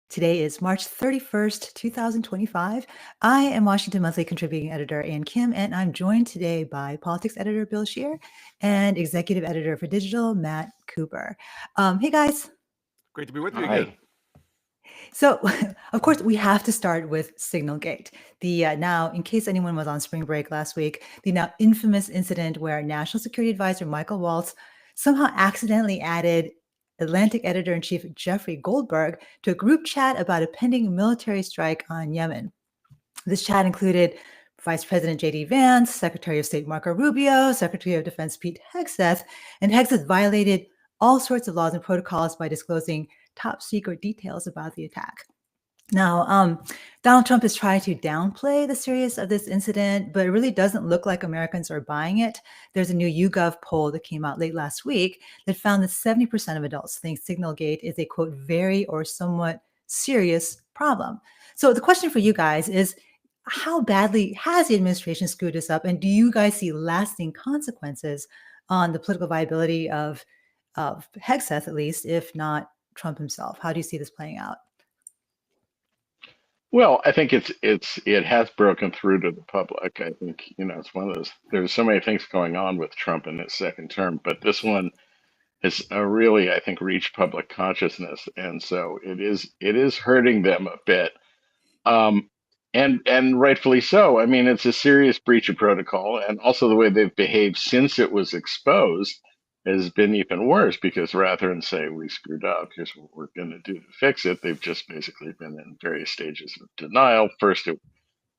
Today is March 31st, 2025. I am Washington Monthly contributing editor Ann Kim, and I'm joined today by politics editor Bill Scher and executive editor for digital Matt Cooper. Hey guys. Great to be with you Hi. again. So, of course, we have to start with SignalGate. The now, in case anyone was on spring break last week, the now infamous incident where National Security Advisor Michael Waltz somehow accidentally added Atlantic editor-in-chief Jeffrey Goldberg to a group chat about a pending military strike on Yemen. This chat included Vice President J.D. Vance, Secretary of State Marco Rubio, Secretary of Defense Pete Hegseth, and Hegseth violated all sorts of laws and protocols by disclosing top secret details about the attack. Now, Donald Trump has tried to downplay the seriousness of this incident, but it really doesn't look like Americans are buying it. There's a new YouGov poll that came out late last week that found that 70% of adults think SignalGate is a, quote, very or somewhat serious problem. So the question for you guys is, how badly has the administration screwed this up? And do you guys see lasting consequences on the political viability of Hegseth, at least, if not Trump himself? How do you see this playing out? Well, I think it has broken through to the public. I think, it's one of those, there's so many things going on with Trump in his second term, but this one has really, I think, reached public consciousness. And so it is hurting them a bit. And rightfully so. I mean, it's a serious breach of protocol, and also the way they've behaved since it was exposed has been even worse, because rather than say we screwed up, here's what we're going to do to fix it, they've just basically been in various stages of denial. First, it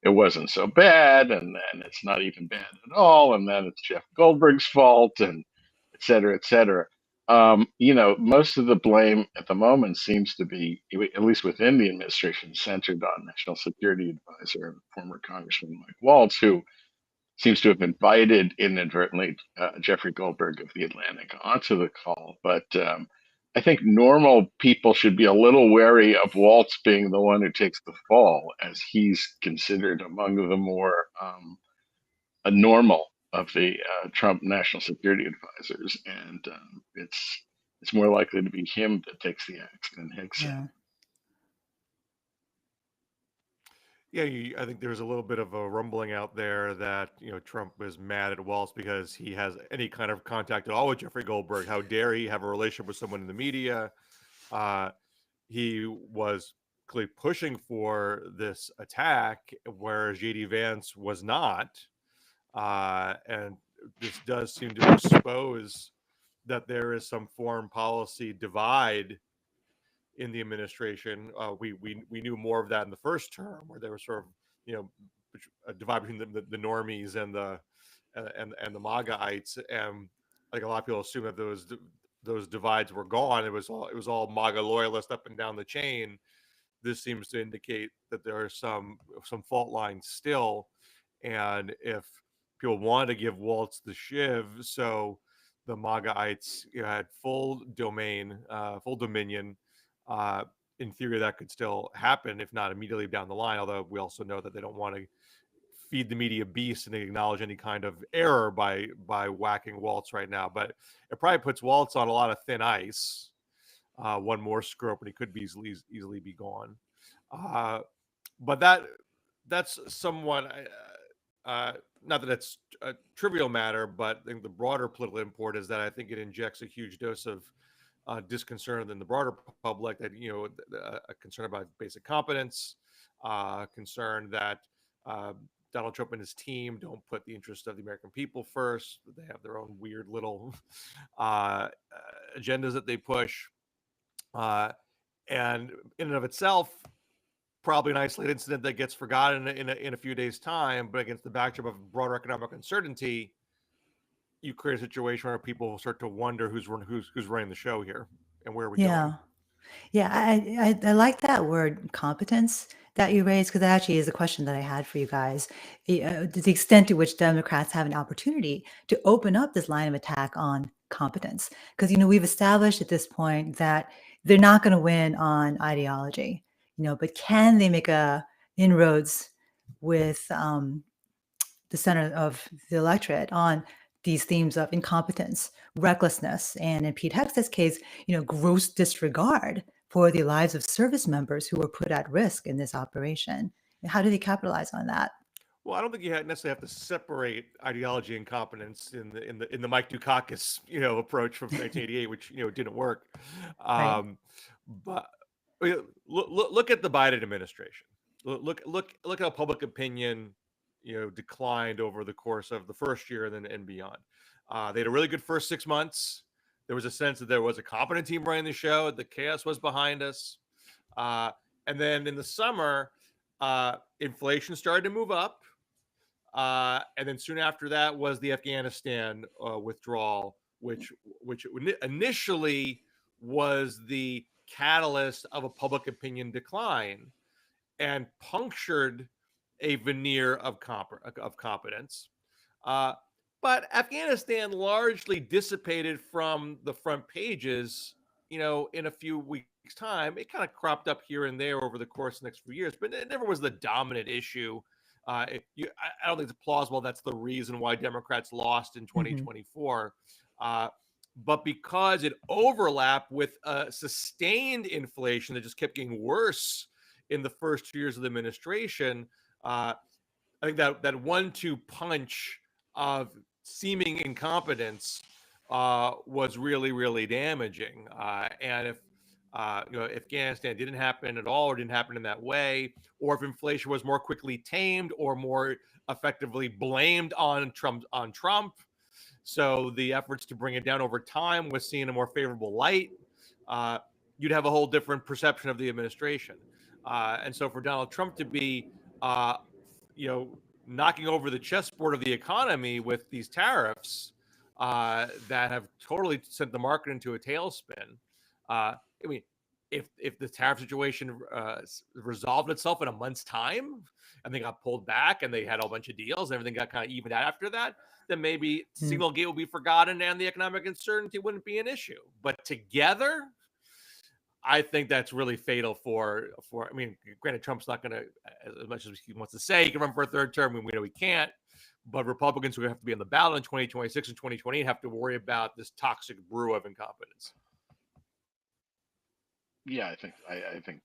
wasn't so bad, and then it's not even bad at all, and then it's Jeff Goldberg's fault, and et cetera, et cetera. Most of the blame at the moment seems to be, at least within the administration, centered on National Security Advisor and former Congressman Mike Waltz, who seems to have invited inadvertently Jeffrey Goldberg of The Atlantic onto the call. But I think normal people should be a little wary of Waltz being the one who takes the fall, as he's considered among the more normal of the Trump national security advisors. And it's more likely to be him that takes the axe than Hegseth. Yeah. Yeah, I think there's a little bit of a rumbling out there that Trump is mad at Waltz because he has any kind of contact at all with Jeffrey Goldberg. How dare he have a relationship with someone in the media? He was clearly pushing for this attack, whereas J.D. Vance was not. And this does seem to expose that there is some foreign policy divide in the administration. We knew more of that in the first term, where there was sort of a divide between the normies and the MAGAites, and like a lot of people assume that those divides were gone. It was all MAGA loyalists up and down the chain. This seems to indicate that there are some fault lines still, and if people wanted to give Waltz the shiv, so the MAGAites had full dominion. In theory, that could still happen, if not immediately down the line, although we also know that they don't want to feed the media beast and acknowledge any kind of error by whacking Waltz right now. But it probably puts Waltz on a lot of thin ice. One more screw up and he could be easily be gone. But that's somewhat, not that it's a trivial matter, but I think the broader political import is that I think it injects a huge dose of disconcern in the broader public, that a concern about basic competence, concern that Donald Trump and his team don't put the interest of the American people first. They have their own weird little agendas that they push, and in and of itself, probably an isolated incident that gets forgotten in a few days' time. But against the backdrop of broader economic uncertainty, you create a situation where people will start to wonder who's running the show here and where are we going. Yeah, I like that word competence that you raised, because that actually is a question that I had for you guys. The extent to which Democrats have an opportunity to open up this line of attack on competence, because we've established at this point that they're not going to win on ideology, but can they make inroads with the center of the electorate on these themes of incompetence, recklessness, and in Pete Hegseth's case, gross disregard for the lives of service members who were put at risk in this operation. And how do they capitalize on that? Well, I don't think you necessarily have to separate ideology and competence in the Mike Dukakis approach from 1988, which didn't work. Right. But look at the Biden administration. Look how public opinion declined over the course of the first year and beyond. They had a really good first 6 months. There was a sense that there was a competent team running the show. The chaos was behind us. And then in the summer, inflation started to move up. And then soon after that was the Afghanistan withdrawal, which initially was the catalyst of a public opinion decline and punctured a veneer of competence. But Afghanistan largely dissipated from the front pages, in a few weeks' time. It kind of cropped up here and there over the course of the next few years, but it never was the dominant issue. I don't think it's plausible that's the reason why Democrats lost in 2024. But because it overlapped with sustained inflation that just kept getting worse in the first 2 years of the administration, I think that 1-2 punch of seeming incompetence was really, really damaging. And if Afghanistan didn't happen at all, or didn't happen in that way, or if inflation was more quickly tamed or more effectively blamed on Trump, so the efforts to bring it down over time was seen in a more favorable light, you'd have a whole different perception of the administration. And so for Donald Trump to be, knocking over the chessboard of the economy with these tariffs that have totally sent the market into a tailspin. I mean, if the tariff situation resolved itself in a month's time and they got pulled back and they had a whole bunch of deals and everything got kind of evened out after that, then maybe SignalGate will be forgotten and the economic uncertainty wouldn't be an issue. But together, I think that's really fatal for. I mean, granted, Trump's not going to, as much as he wants to say, he can run for a third term. We know he can't. But Republicans who have to be on the ballot in 2026 and 2028 have to worry about this toxic brew of incompetence. Yeah, I think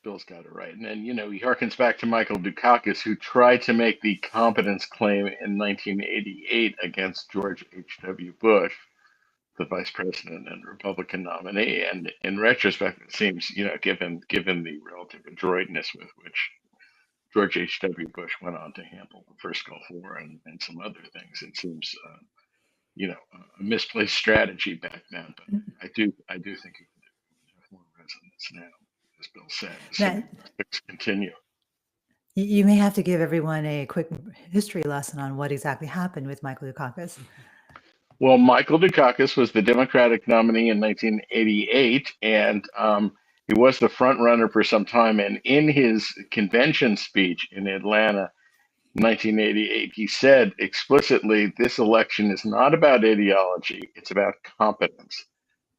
Bill's got it right. And then, he harkens back to Michael Dukakis, who tried to make the competence claim in 1988 against George H.W. Bush, the vice president and Republican nominee. And in retrospect, it seems, given the relative adroitness with which George H.W. Bush went on to handle the first Gulf War and some other things, it seems, a misplaced strategy back then. But I do think it have more resonance now, as Bill said. Things continue. You may have to give everyone a quick history lesson on what exactly happened with Michael Dukakis. Well, Michael Dukakis was the Democratic nominee in 1988, and he was the front runner for some time. And in his convention speech in Atlanta, 1988, he said explicitly, "This election is not about ideology; it's about competence."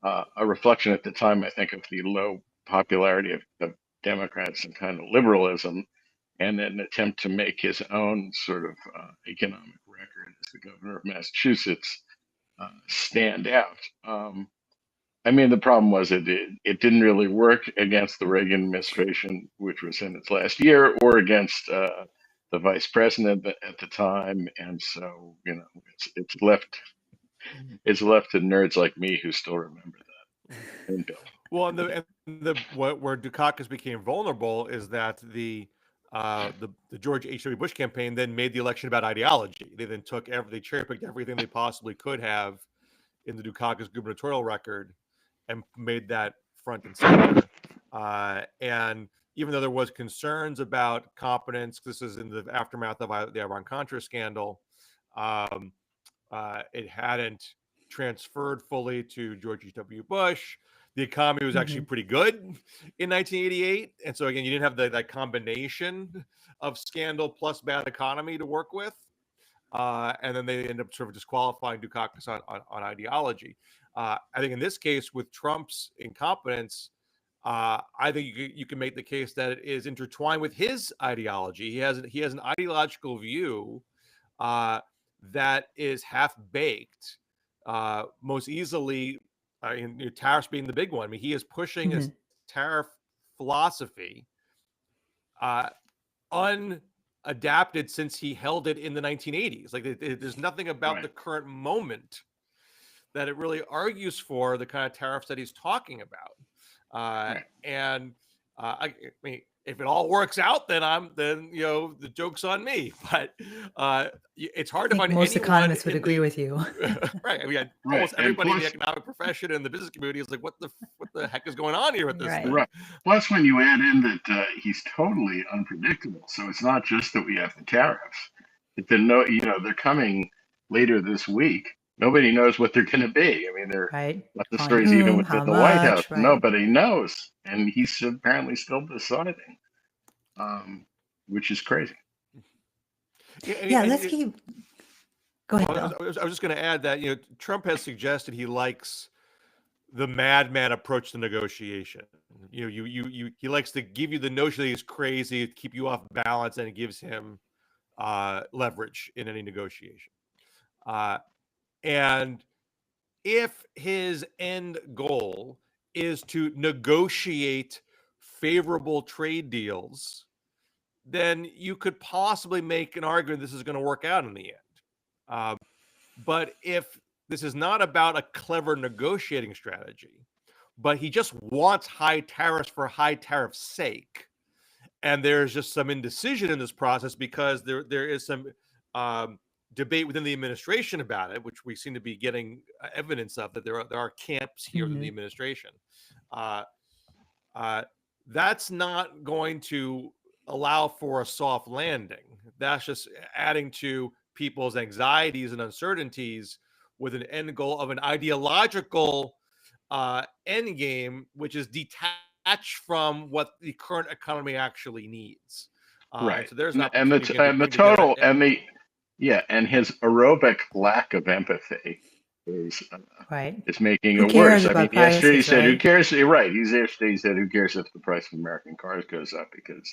A reflection at the time, I think, of the low popularity of Democrats and kind of liberalism, and an attempt to make his own sort of economic record as the governor of Massachusetts stand out. I mean, the problem was it didn't really work against the Reagan administration, which was in its last year, or against the vice president at the time, and so it's left to nerds like me who still remember that. And Bill. Well, where Dukakis became vulnerable is that the George H.W. Bush campaign then made the election about ideology. They then they cherry-picked everything they possibly could have in the Dukakis gubernatorial record and made that front and center. And even though there was concerns about competence, this is in the aftermath of the Iran-Contra scandal, it hadn't transferred fully to George H.W. Bush. The economy was actually pretty good in 1988. And so, again, you didn't have that combination of scandal plus bad economy to work with. And then they end up sort of disqualifying Dukakis on ideology. I think in this case, with Trump's incompetence, I think you can make the case that it is intertwined with his ideology. He has an ideological view that is half-baked, most easily, tariffs being the big one. I mean, he is pushing tariff philosophy unadapted since he held it in the 1980s. Like there's nothing about the current moment that it really argues for the kind of tariffs that he's talking about. And I mean, if it all works out, then the joke's on me. But it's hard to find most anyone economists would agree with you. Right. I mean, almost everybody in the economic profession and the business community is like, what the heck is going on here with this thing? Right. Plus, when you add in that he's totally unpredictable, so it's not just that we have the tariffs. They're coming later this week. Nobody knows what they're going to be. I mean, what the stories even within the White House. Right. Nobody knows, and he's apparently still deciding, which is crazy. Let's keep. Go ahead. I was just going to add that Trump has suggested he likes the madman approach to negotiation. He likes to give you the notion that he's crazy, to keep you off balance, and it gives him leverage in any negotiation. And if his end goal is to negotiate favorable trade deals, then you could possibly make an argument this is going to work out in the end. But if this is not about a clever negotiating strategy, but he just wants high tariffs for high tariffs' sake, and there's just some indecision in this process because there is some debate within the administration about it, which we seem to be getting evidence of, that there are camps here in the administration. That's not going to allow for a soft landing. That's just adding to people's anxieties and uncertainties with an end goal of an ideological end game, which is detached from what the current economy actually needs. Right. So there's and his aerobic lack of empathy is making it worse. I mean, yesterday he said, "Who cares?" You're right. Yesterday he said, "Who cares if the price of American cars goes up because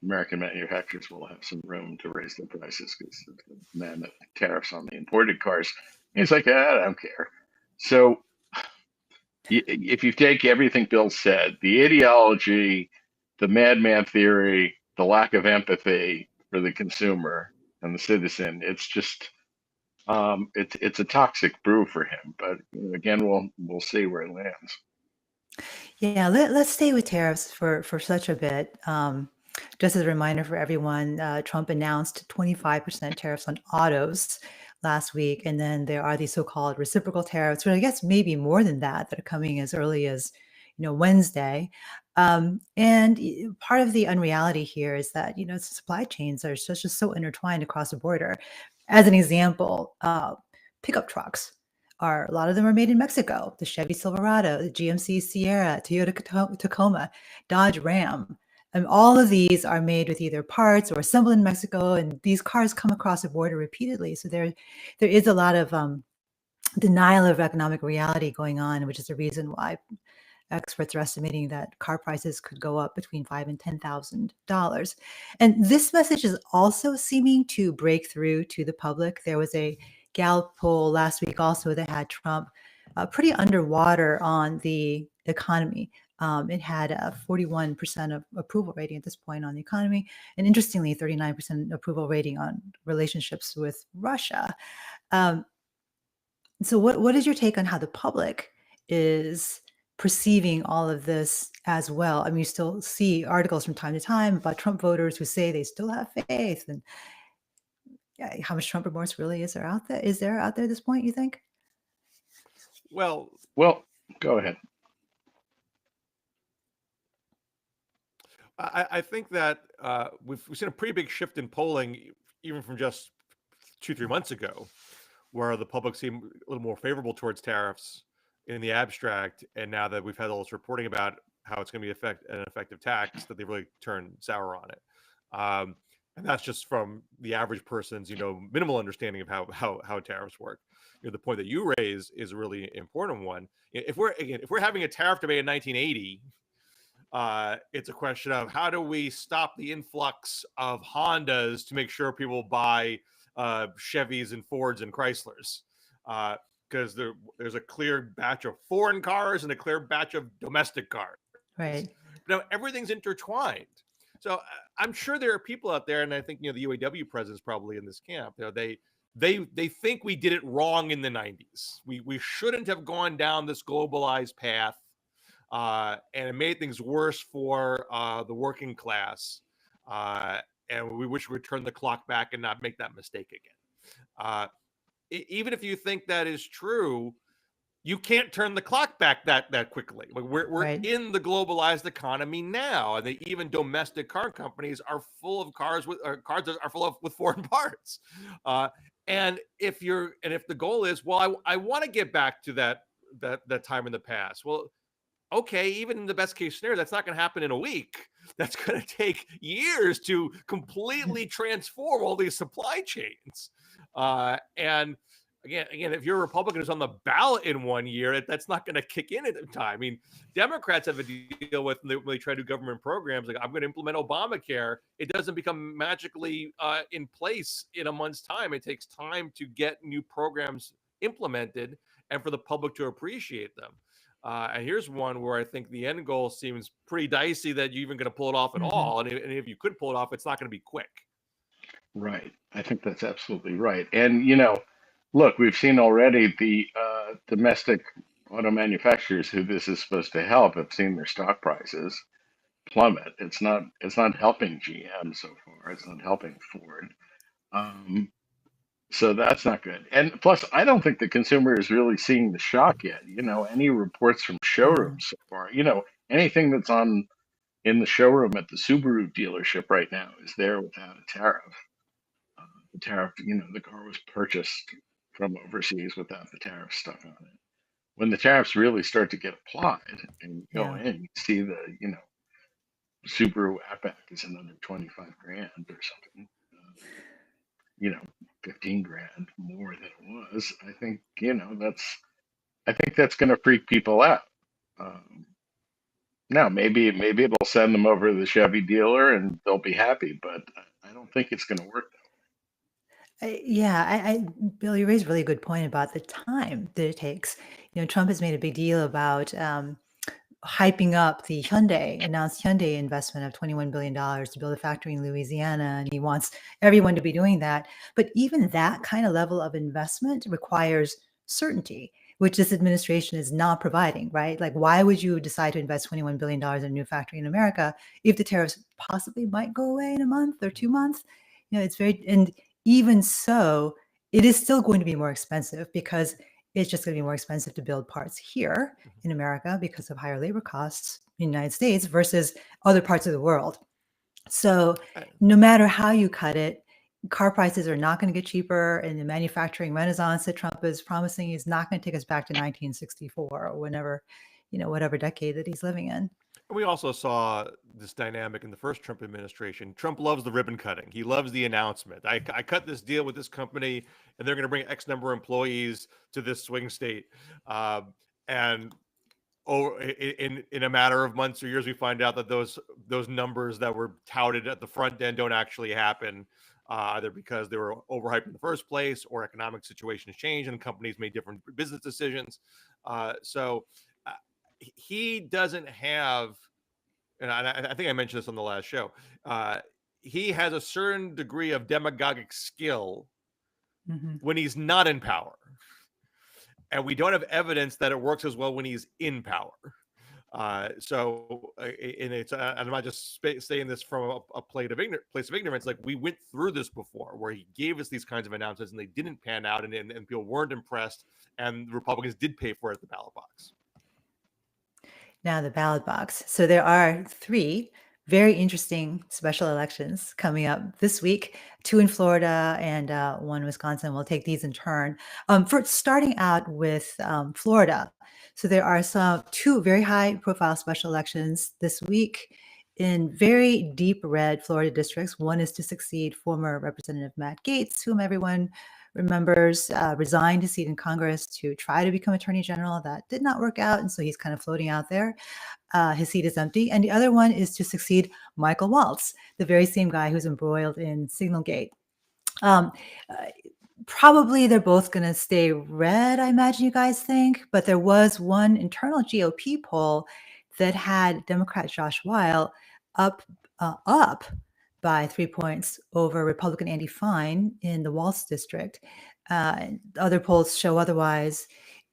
American manufacturers will have some room to raise their prices because of the tariffs on the imported cars." And he's like, "I don't care." So if you take everything Bill said, the ideology, the madman theory, the lack of empathy for the consumer and the citizen, it's just it's a toxic brew for him. But again, we'll see where it lands. Yeah, let's stay with tariffs for such a bit. Just as a reminder for everyone, Trump announced 25% tariffs on autos last week, and then there are these so-called reciprocal tariffs, but I guess maybe more than that are coming as early as Wednesday. And part of the unreality here is that supply chains are just so intertwined across the border. As an example, pickup trucks a lot of them are made in Mexico. The Chevy Silverado, the GMC Sierra, Toyota Tacoma, Dodge Ram. And all of these are made with either parts or assembled in Mexico, and these cars come across the border repeatedly. So there is a lot of denial of economic reality going on, which is the reason why experts are estimating that car prices could go up between $5,000 and $10,000. And this message is also seeming to break through to the public. There was a Gallup poll last week also that had Trump pretty underwater on the economy. It had a 41% of approval rating at this point on the economy, and interestingly, 39% approval rating on relationships with Russia. So what is your take on how the public is perceiving all of this as well? I mean, you still see articles from time to time about Trump voters who say they still have faith, and how much Trump remorse really is there out there? Is there out there at this point, you think? Well, go ahead. I think that we've seen a pretty big shift in polling, even from just 2-3 months ago, where the public seemed a little more favorable towards tariffs in the abstract, and now that we've had all this reporting about how it's going to be an effective tax, that they've really turned sour on it. And that's just from the average person's, minimal understanding of how tariffs work. The point that you raise is a really important one. If we're having a tariff debate in 1980, it's a question of how do we stop the influx of Hondas to make sure people buy Chevys and Fords and Chryslers, because there's a clear batch of foreign cars and a clear batch of domestic cars. Right. Now everything's intertwined. So I'm sure there are people out there, and I think the UAW president's probably in this camp. They think we did it wrong in the 90s. We shouldn't have gone down this globalized path, and it made things worse for the working class. And we wish we would turn the clock back and not make that mistake again. Even if you think that is true, you can't turn the clock back that quickly. We're Right. in the globalized economy now, and even domestic car companies are full of cars that are full of with foreign parts. And if the goal is, well, I want to get back to that time in the past. Well, okay, even in the best case scenario, that's not going to happen in a week. That's going to take years to completely transform all these supply chains. And again, if you're a Republican who's on the ballot in 1 year, that's not going to kick in at the time. I mean, Democrats have a deal with when they try to do government programs, like I'm going to implement Obamacare. It doesn't become magically in place in a month's time. It takes time to get new programs implemented and for the public to appreciate them. And here's one where I think the end goal seems pretty dicey that you're even going to pull it off at all. And if you could pull it off, it's not going to be quick. Right. I think that's absolutely right. And, look, we've seen already the domestic auto manufacturers who this is supposed to help have seen their stock prices plummet. It's not helping GM so far. It's not helping Ford. So that's not good. And plus, I don't think the consumer is really seeing the shock yet. Any reports from showrooms so far, anything that's in the showroom at the Subaru dealership right now is there without a tariff. The tariff, the car was purchased from overseas without the tariff stuck on it. When the tariffs really start to get applied and go in, you see the, Subaru Outback is another 25 grand or something. 15 grand more than it was. I think, that's going to freak people out. Now, maybe it'll send them over to the Chevy dealer and they'll be happy, but I don't think it's going to work that way. Yeah, Bill, you raised a really good point about the time that it takes. Trump has made a big deal about hyping up the announced Hyundai investment of $21 billion to build a factory in Louisiana, and he wants everyone to be doing that. But even that kind of level of investment requires certainty, which this administration is not providing, right? Like, why would you decide to invest $21 billion in a new factory in America if the tariffs possibly might go away in a month or 2 months? And even so, it is still going to be more expensive because it's just going to be more expensive to build parts here in America because of higher labor costs in the United States versus other parts of the world. So no matter how you cut it, car prices are not going to get cheaper, and the manufacturing renaissance that Trump is promising is not going to take us back to 1964 or whatever decade that he's living in. We also saw this dynamic in the first Trump administration. Trump loves the ribbon cutting. He loves the announcement. I cut this deal with this company, and they're going to bring X number of employees to this swing state. And in a matter of months or years, we find out that those numbers that were touted at the front end don't actually happen, either because they were overhyped in the first place or economic situations changed and companies made different business decisions. So he doesn't have, and I think I mentioned this on the last show, he has a certain degree of demagogic skill when he's not in power. And we don't have evidence that it works as well when he's in power. And I'm not just saying this from a place of ignorance. Like, we went through this before, where he gave us these kinds of announcements and they didn't pan out, and people weren't impressed, and the Republicans did pay for it at the ballot box. Now, the ballot box. So there are 3 very interesting special elections coming up this week, 2 in Florida and 1 in Wisconsin. We'll take these in turn. For starting out with Florida. So there are 2 very high profile special elections this week in very deep red Florida districts. One is to succeed former Representative Matt Gaetz, whom everyone remembers resigned his seat in Congress to try to become Attorney General. That did not work out, and so he's kind of floating out there. His seat is empty. And the other one is to succeed Michael Waltz, the very same guy who's embroiled in SignalGate. Probably they're both going to stay red, I imagine you guys think, but there was one internal GOP poll that had Democrat Josh Weil up by 3 points over Republican Andy Fine in the Waltz district. Other polls show otherwise.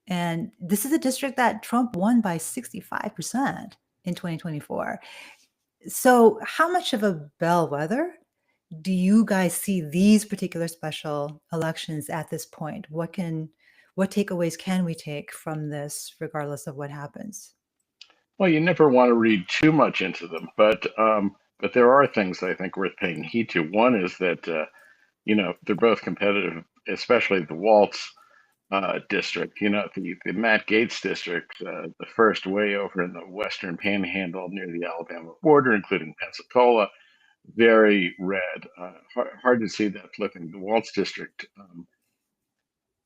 And this is a district that Trump won by 65% in 2024. So how much of a bellwether do you guys see these particular special elections at this point? What takeaways can we take from this, regardless of what happens? Well, you never want to read too much into them, but there are things I think worth paying heed to. One is that they're both competitive, especially the Waltz district. The Matt Gaetz district, the first way over in the Western Panhandle near the Alabama border, including Pensacola, very red. Hard to see that flipping. The Waltz district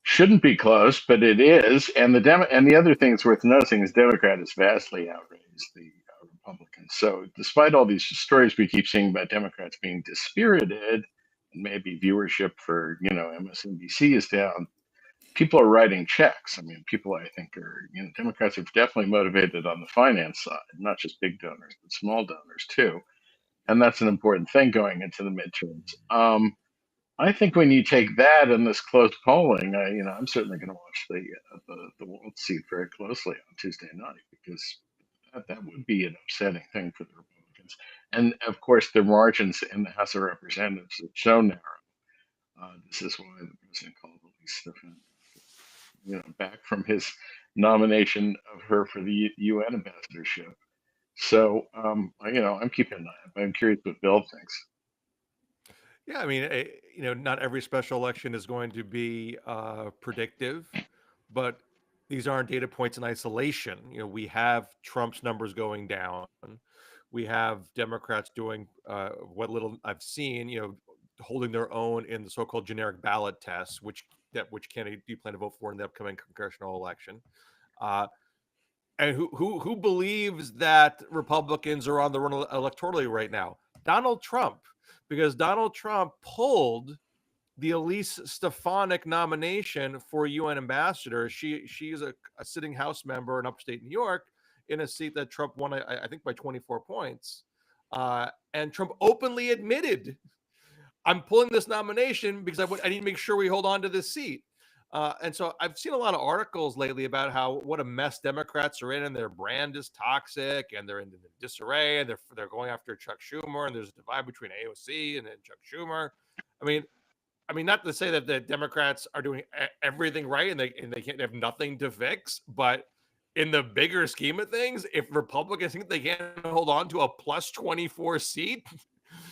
shouldn't be close, but it is. And the other thing that's worth noticing is Democrat has vastly outraised the Republicans. So despite all these stories we keep seeing about Democrats being dispirited, and maybe viewership for MSNBC is down, people are writing checks. I mean, people I think are Democrats are definitely motivated on the finance side, not just big donors, but small donors too. And that's an important thing going into the midterms. I think when you take that and this close polling, I'm certainly going to watch the Waltz seat very closely on Tuesday night, because that would be an upsetting thing for the Republicans. And of course, their margins in the House of Representatives are so narrow. This is why the president called Elise Stefanik, back from his nomination of her for the UN ambassadorship. So, I'm keeping an eye on it. I'm curious what Bill thinks. Yeah, I mean, not every special election is going to be predictive, but these aren't data points in isolation. We have Trump's numbers going down. We have Democrats doing what little I've seen, holding their own in the so-called generic ballot tests, which candidate do you plan to vote for in the upcoming congressional election? And who believes that Republicans are on the run electorally right now? Donald Trump, because Donald Trump pulled the Elise Stefanik nomination for UN ambassador. She is a sitting House member in upstate New York in a seat that Trump won, I think, by 24 points. And Trump openly admitted, I'm pulling this nomination because I need to make sure we hold on to this seat. And so I've seen a lot of articles lately about what a mess Democrats are in, and their brand is toxic, and they're in disarray, and they're going after Chuck Schumer, and there's a divide between AOC and then Chuck Schumer. I mean, not to say that the Democrats are doing everything right and they can't have nothing to fix, but in the bigger scheme of things, if Republicans think they can't hold on to a plus 24 seat,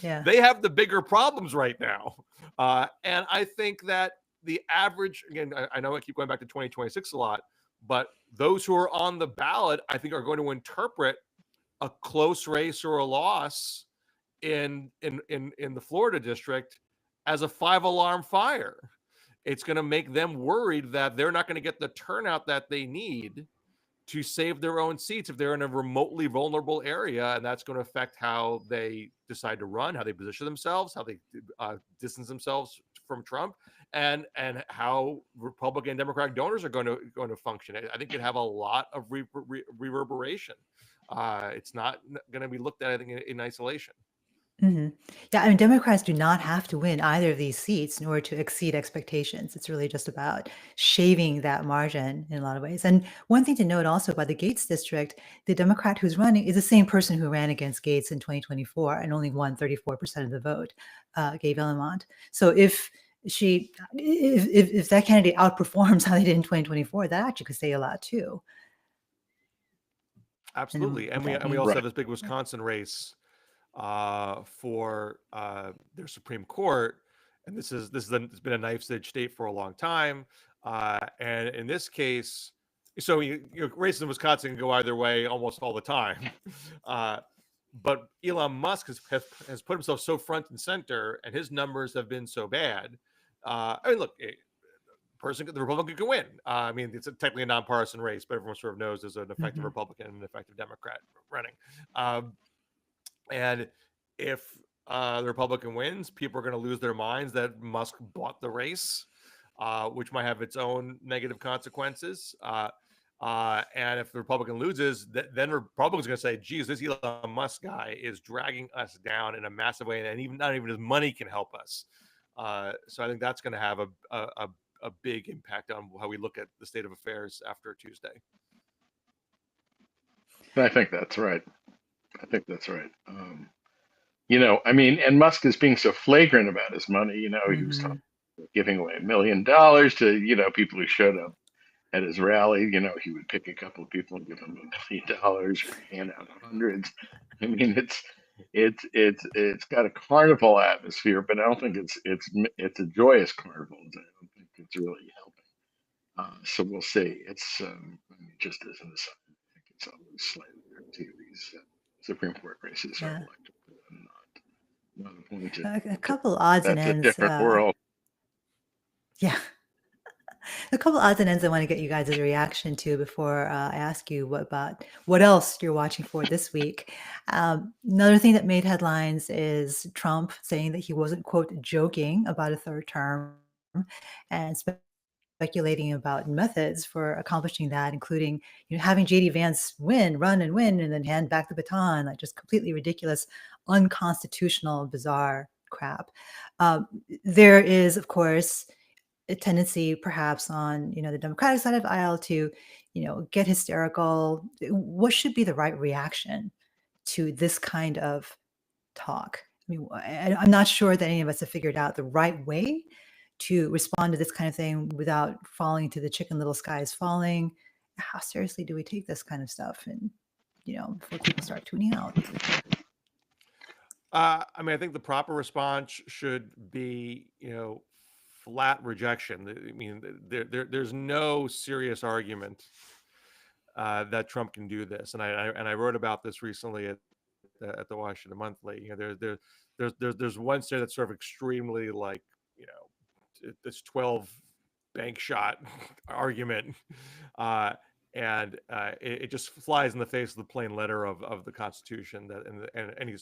Yeah. they have the bigger problems right now. And I think that the average, again, I know I keep going back to 2026 a lot, but those who are on the ballot, I think, are going to interpret a close race or a loss in the Florida district as a 5-alarm fire. It's going to make them worried that they're not going to get the turnout that they need to save their own seats if they're in a remotely vulnerable area, and that's going to affect how they decide to run, how they position themselves, how they distance themselves from Trump, and how Republican and Democratic donors are going to function. I think it'd have a lot of reverberation. It's not going to be looked at, I think, in isolation. Yeah, I mean, Democrats do not have to win either of these seats in order to exceed expectations. It's really just about shaving that margin in a lot of ways. And one thing to note also about the Gaetz district, the Democrat who's running is the same person who ran against Gaetz in 2024 and only won 34% of the vote, Gay Bellamont. So if that candidate outperforms how they did in 2024, that actually could say a lot too. Absolutely, and we also have this big Wisconsin race for their Supreme Court, and it's been a knife edge state for a long time, and in this case, so races in Wisconsin can go either way almost all the time, but Elon Musk has put himself so front and center, and his numbers have been so bad. I mean, look, the Republican can win. I mean, it's technically a nonpartisan race, but everyone sort of knows there's an effective Republican and an effective Democrat running. And if the Republican wins, people are going to lose their minds that Musk bought the race, which might have its own negative consequences. And if the Republican loses, then Republicans are going to say, geez, this Elon Musk guy is dragging us down in a massive way, and even not even his money can help us. So I think that's going to have a big impact on how we look at the state of affairs after Tuesday. I think that's right. I think that's right. I mean, and Musk is being so flagrant about his money. He was Hmm. talking about giving away $1 million to, people who showed up at his rally. He would pick a couple of people and give them $1 million or hand out hundreds. I mean, it's got a carnival atmosphere, but I don't think it's a joyous carnival. I don't think it's really helping. So we'll see. It's just as an aside, I think it's always slightly to these Supreme Court races are Yeah. elected and not appointed. A couple odds and That's a ends. different world. Yeah. A couple odds and ends I want to get you guys' reaction to before I ask you what else you're watching for this week. Another thing that made headlines is Trump saying that he wasn't, quote, joking about a third term and speculating about methods for accomplishing that, including having JD Vance run and win, and then hand back the baton, like just completely ridiculous, unconstitutional, bizarre crap. There is, of course, a tendency perhaps on the Democratic side of the aisle to get hysterical. What should be the right reaction to this kind of talk? I mean, I'm not sure that any of us have figured out the right way to respond to this kind of thing without falling into the chicken little sky is falling. How seriously do we take this kind of stuff, and before people start tuning out? I mean, I think the proper response should be, flat rejection. I mean, there's no serious argument that Trump can do this, and I wrote about this recently at the Washington Monthly. There's one state that's sort of extremely like, this 12 bank shot argument, and it just flies in the face of the plain letter of the Constitution, that and any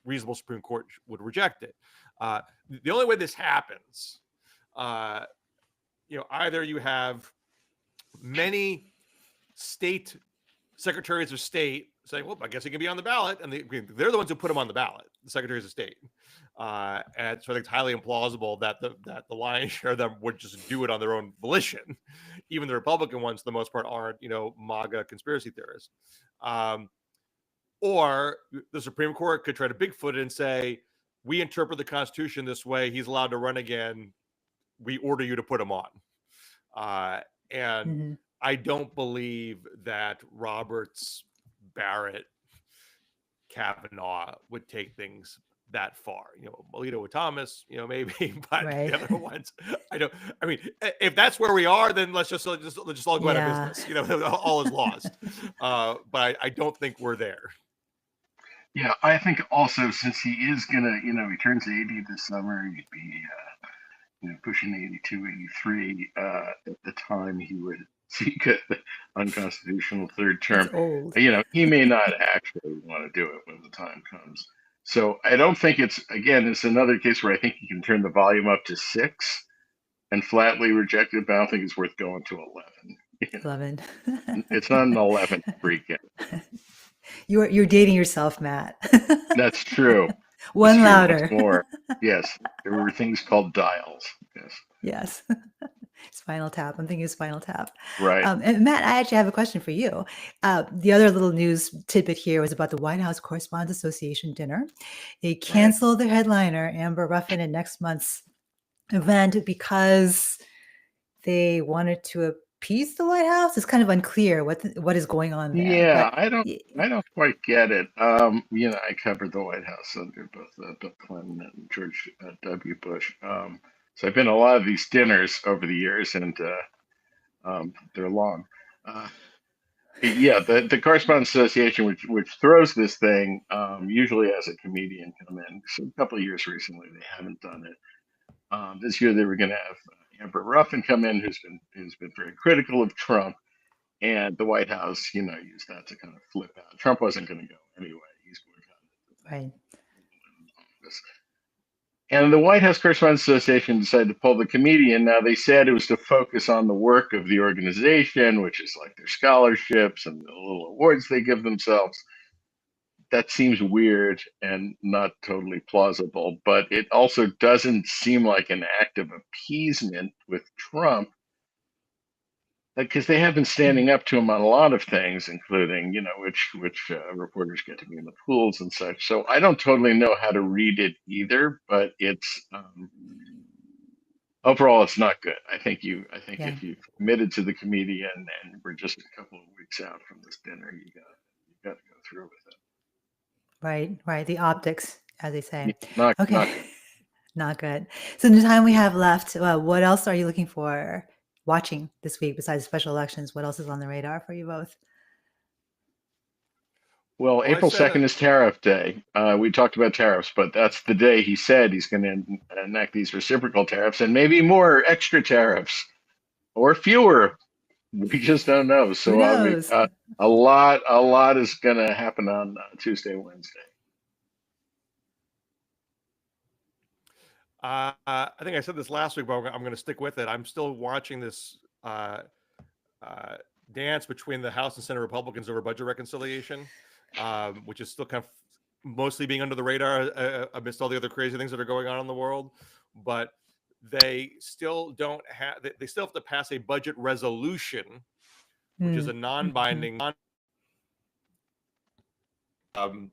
reasonable Supreme Court would reject it. The only way this happens, either you have many state secretaries of state saying, well, I guess he can be on the ballot, and they're the ones who put him on the ballot, the secretaries of state. And so I think it's highly implausible that the lion's share of them would just do it on their own volition. Even the Republican ones, for the most part, aren't, MAGA conspiracy theorists. Or the Supreme Court could try to Bigfoot it and say, we interpret the Constitution this way, he's allowed to run again, we order you to put him on. And Mhm. I don't believe that Roberts, Barrett, Kavanaugh would take things that far. Alito with Thomas, maybe, but Right. the other ones, I don't. I mean, if that's where we are, then let's just all go out Yeah. of business. All is lost. But I don't think we're there. Yeah, I think also since he is gonna, he turns 80 this summer, he'd be, pushing 82, 83 at the time he would seek an unconstitutional third term. It's old. He may not actually want to do it when the time comes. So I don't think it's another case where I think you can turn the volume up to 6 and flatly reject it, but I don't think it's worth going to 11. 11. It's not an 11 freakout. You're dating yourself, Matt. That's true. One That's true. louder. Once more. Yes, there were things called dials. Yes. Yes. Spinal Tap. I'm thinking of Spinal Tap. Right. And Matt, I actually have a question for you. The other little news tidbit here was about the White House Correspondents Association dinner. They canceled their headliner, Amber Ruffin, in next month's event because they wanted to appease the White House. It's kind of unclear what is going on there. Yeah, But I don't quite get it. I covered the White House under both Bill Clinton and George W. Bush. So I've been to a lot of these dinners over the years, and they're long. Yeah, the Correspondents Association, which throws this thing, usually has a comedian come in. So a couple of years recently, they haven't done it. This year, they were going to have Amber Ruffin come in, who's been very critical of Trump, and the White House, used that to kind of flip out. Trump wasn't going to go anyway. He's boycotted. right. And the White House Correspondents Association decided to pull the comedian. Now, they said it was to focus on the work of the organization, which is like their scholarships and the little awards they give themselves. That seems weird and not totally plausible, but it also doesn't seem like an act of appeasement with Trump, because they have been standing up to him on a lot of things, including, which reporters get to be in the pools and such. So I don't totally know how to read it either, but it's overall it's not good. I think if you've committed to the comedian and we're just a couple of weeks out from this dinner, you got to go through with it. Right. The optics, as they say. Not Okay. Not good. So in the time we have left, what else are you looking for watching this week besides special elections? What else is on the radar for you both? Well, April 2nd is Tariff Day. We talked about tariffs, but that's the day he said he's going to enact these reciprocal tariffs and maybe more extra tariffs or fewer. We just don't know. So Who knows? a lot is going to happen on Tuesday, Wednesday. I think I said this last week, but I'm going to stick with it. I'm still watching this dance between the House and Senate Republicans over budget reconciliation, which is still kind of mostly being under the radar amidst all the other crazy things that are going on in the world. But they still they still have to pass a budget resolution, which is a non-binding. Did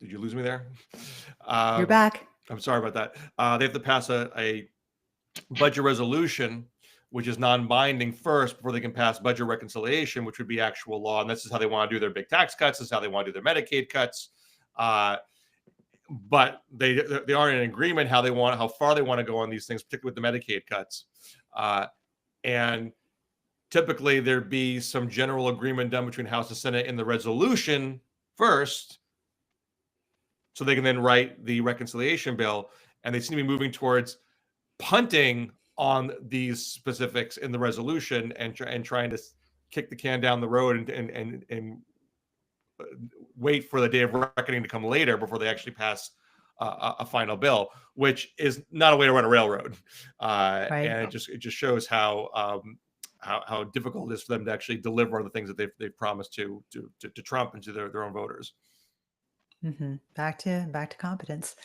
you lose me there? You're back. I'm sorry about that. They have to pass a budget resolution, which is non-binding first before they can pass budget reconciliation, which would be actual law. And this is how they want to do their big tax cuts. This is how they want to do their Medicaid cuts. But they aren't in agreement how far they want to go on these things, particularly with the Medicaid cuts. And typically there'd be some general agreement done between House and Senate in the resolution first, so they can then write the reconciliation bill. And they seem to be moving towards punting on these specifics in the resolution and trying to kick the can down the road and wait for the day of reckoning to come later before they actually pass a final bill, which is not a way to run a railroad. Right. And it just shows how difficult it is for them to actually deliver on the things that they've promised to Trump and to their own voters. Back to competence.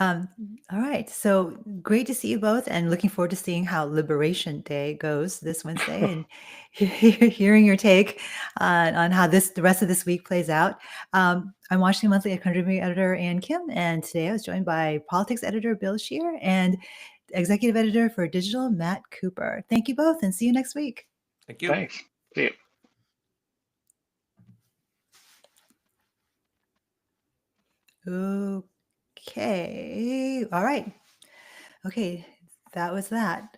All right. So great to see you both, and looking forward to seeing how Liberation Day goes this Wednesday and hearing your take on how the rest of this week plays out. I'm Washington Monthly contributing editor Ann Kim, and today I was joined by politics editor Bill Scher and executive editor for digital Matt Cooper. Thank you both, and see you next week. Thank you. Thanks. See you. Okay. All right. Okay. That was that.